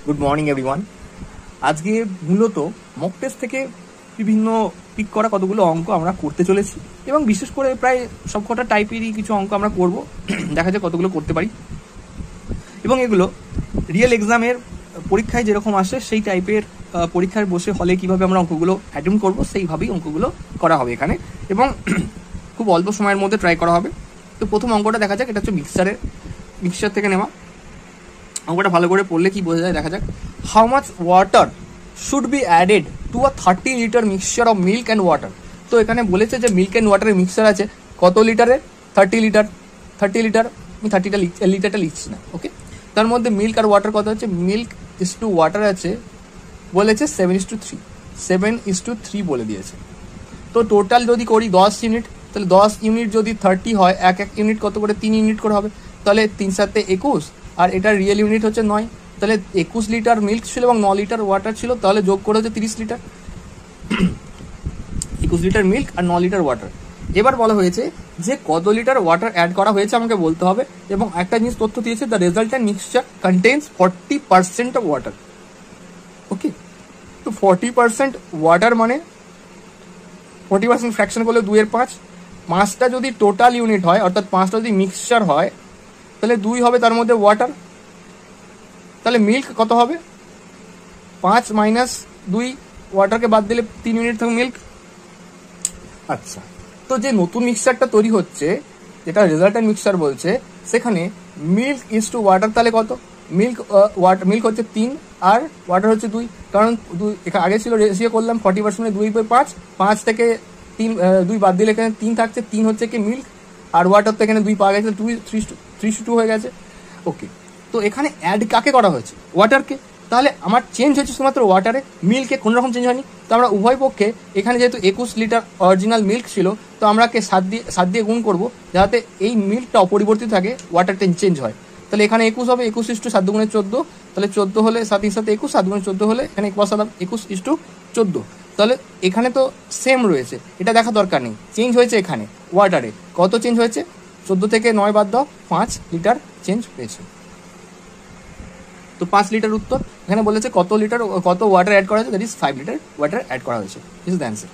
Good morning everyone. আজকে মূলত mock test থেকে বিভিন্ন পিক করা কতগুলো অঙ্ক আমরা করতে চলেছি এবং বিশেষ করে প্রায় সবকটা টাইপেরই কিছু অঙ্ক আমরা করব। দেখা যায় কতগুলো করতে পারি এবং এগুলো রিয়েল এক্সামের পরীক্ষায় যেরকম আসে সেই টাইপের পরীক্ষায় বসে হলে কিভাবে আমরা অঙ্কগুলো অ্যাটেম্প করব সেইভাবেই অঙ্কগুলো করা হবে এখানে এবং খুব অল্প সময়ের মধ্যে ট্রাই করা হবে। তো প্রথম অঙ্কটা দেখা যাক, এটা হচ্ছে মিক্সচার থেকে নেওয়া। অঙ্কটা ভালো করে পড়লে কি বোঝা যায় দেখা যাক। How much water should be added to a 30 litre mixture of milk and water. তো এখানে বলেছে যে মিল্ক অ্যান্ড ওয়াটারের মিক্সচার আছে কত লিটারের, 30 লিটার। আমি 30টা লিটারটা লিখছি না, ওকে। তার মধ্যে মিল্ক আর ওয়াটার কত হচ্ছে, মিল্ক ইস টু ওয়াটার আছে বলেছে 7:3 বলে দিয়েছে। তো টোটাল যদি করি 10 ইউনিট, তাহলে 10 ইউনিট যদি 30 হয়, এক ইউনিট কত করে 3 ইউনিট করে হবে, তাহলে 3 7 21, আর এটার রিয়েল ইউনিট হচ্ছে 9, তাহলে 21 লিটার মিল্ক ছিল এবং 9 লিটার ওয়াটার ছিল, তাহলে যোগ করে হচ্ছে 30 লিটার। 21 লিটার মিল্ক আর 9 লিটার ওয়াটার। এবার বলা হয়েছে যে কত লিটার ওয়াটার অ্যাড করা হয়েছে আমাকে বলতে হবে এবং একটা জিনিস তথ্য দিয়েছে, the resultant mixture contains 40% of water. Okay, তো 40% ওয়াটার মানে 40% ফ্র্যাকশন করলে 2/5, 5টা যদি টোটাল ইউনিট হয় অর্থাৎ 5টা যদি মিক্সচার হয় তাহলে 2 হবে তার মধ্যে ওয়াটার। তাহলে মিল্ক কত হবে, 5 - 2, ওয়াটারকে বাদ দিলে 3 ইউনিট থেকে মিল্ক। আচ্ছা, তো যে নতুন মিক্সচারটা তৈরি হচ্ছে যেটা রেজাল্টেন্ট মিক্সচার বলছে, সেখানে মিল্ক ইজ টু ওয়াটার তাহলে কত, মিল্ক হচ্ছে 3 আর ওয়াটার হচ্ছে 2, কারণ 2 এখানে আগে ছিল রেশিও করলাম 40% 2/5, 5 থেকে 2 বাদ দিলে এখানে 3 থাকছে, 3 হচ্ছে কি মিল্ক, আর ওয়াটার তো এখানে 2 পাওয়া গেছে, 3:2 হয়ে গেছে। ওকে, তো এখানে অ্যাড কাকে করা হয়েছে, ওয়াটারকে। তাহলে আমার চেঞ্জ হচ্ছে শুধুমাত্র ওয়াটারে, মিল্কে কোনো রকম চেঞ্জ হয়নি। তো আমরা উভয় পক্ষে এখানে যেহেতু 21 লিটার অরিজিনাল মিল্ক ছিল, তো আমরা 7 দিয়ে গুণ করবো যাতে এই মিল্কটা অপরিবর্তিত থাকে, ওয়াটারটা চেঞ্জ হয়। তাহলে এখানে 21 হবে, 21:7 × 14, তাহলে 14 হলে 7 × 7 21, 7 × 14 হলে এখানে 21:14। তাহলে এখানে তো সেম রয়েছে, এটা দেখা দরকার নেই। চেঞ্জ হয়েছে এখানে ওয়াটারে, কত চেঞ্জ হয়েছে, 14 থেকে 9 বাদ দাও, 5 লিটার চেঞ্জ হয়েছে। তো 5 লিটার উত্তর। এখানে বলেছে কত ওয়াটার অ্যাড করা হয়েছে, that is 5 litre water add করা হয়েছে। This is the answer.